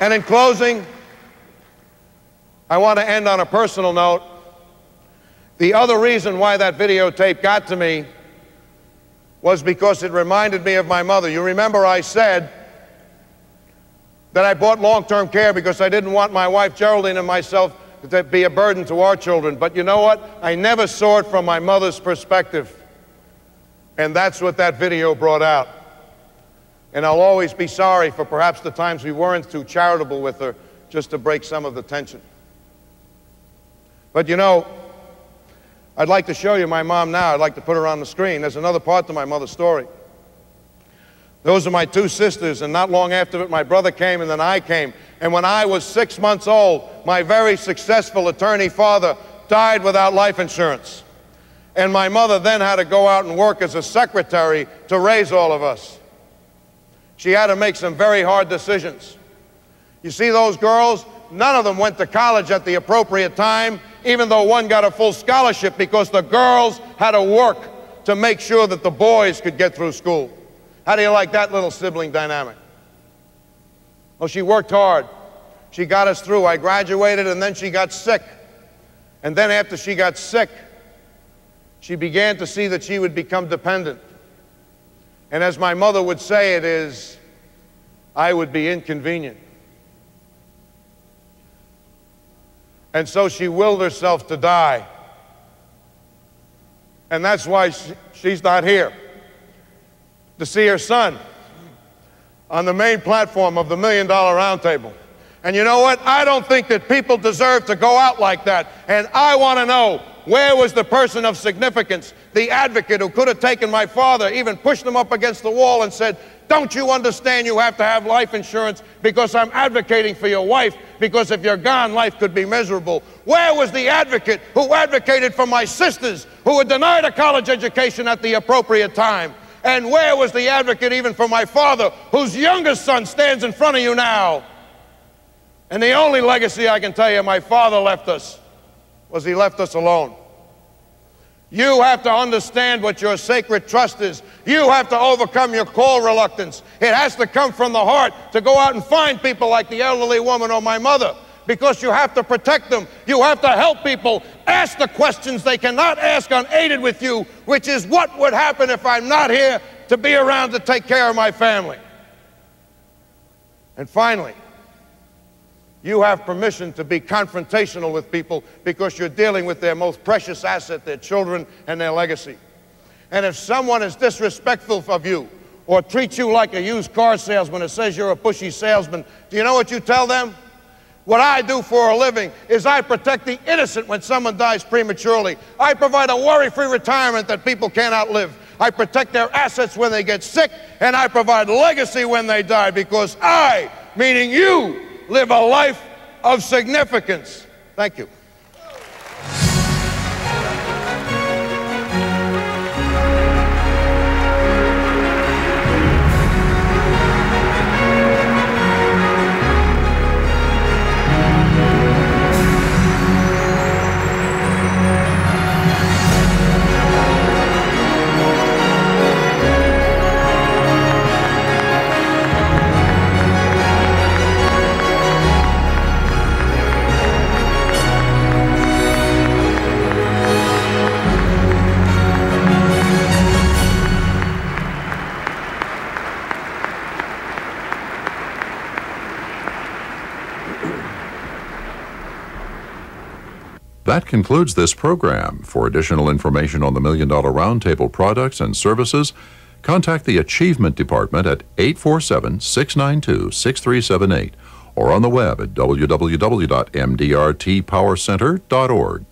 And in closing, I want to end on a personal note. The other reason why that videotape got to me was because it reminded me of my mother. You remember I said that I bought long-term care because I didn't want my wife Geraldine and myself to be a burden to our children. But you know what? I never saw it from my mother's perspective. And that's what that video brought out. And I'll always be sorry for perhaps the times we weren't too charitable with her, just to break some of the tension. But you know, I'd like to show you my mom now. I'd like to put her on the screen. There's another part to my mother's story. Those are my two sisters, and not long after it, my brother came, and then I came. And when I was 6 months old, my very successful attorney father died without life insurance. And my mother then had to go out and work as a secretary to raise all of us. She had to make some very hard decisions. You see those girls? None of them went to college at the appropriate time, even though one got a full scholarship, because the girls had to work to make sure that the boys could get through school. How do you like that little sibling dynamic? Well, she worked hard. She got us through. I graduated, and then she got sick. And then after she got sick, she began to see that she would become dependent. And as my mother would say it is, I would be inconvenient. And so she willed herself to die. And that's why she's not here to see her son on the main platform of the $1 Million Roundtable. And you know what? I don't think that people deserve to go out like that. And I want to know, where was the person of significance, the advocate who could have taken my father, even pushed him up against the wall and said, don't you understand you have to have life insurance because I'm advocating for your wife, because if you're gone, life could be miserable? Where was the advocate who advocated for my sisters who were denied a college education at the appropriate time? And where was the advocate even for my father, whose youngest son stands in front of you now? And the only legacy I can tell you my father left us was he left us alone. You have to understand what your sacred trust is. You have to overcome your call reluctance. It has to come from the heart to go out and find people like the elderly woman or my mother, because you have to protect them. You have to help people ask the questions they cannot ask unaided with you, which is, what would happen if I'm not here to be around to take care of my family? And finally, you have permission to be confrontational with people because you're dealing with their most precious asset, their children and their legacy. And if someone is disrespectful of you or treats you like a used car salesman or says you're a pushy salesman, do you know what you tell them? What I do for a living is I protect the innocent when someone dies prematurely. I provide a worry-free retirement that people can't outlive. I protect their assets when they get sick, and I provide legacy when they die, because I, meaning you, live a life of significance. Thank you. That concludes this program. For additional information on the $1 Million Roundtable products and services, contact the Achievement Department at 847-692-6378 or on the web at www.mdrtpowercenter.org.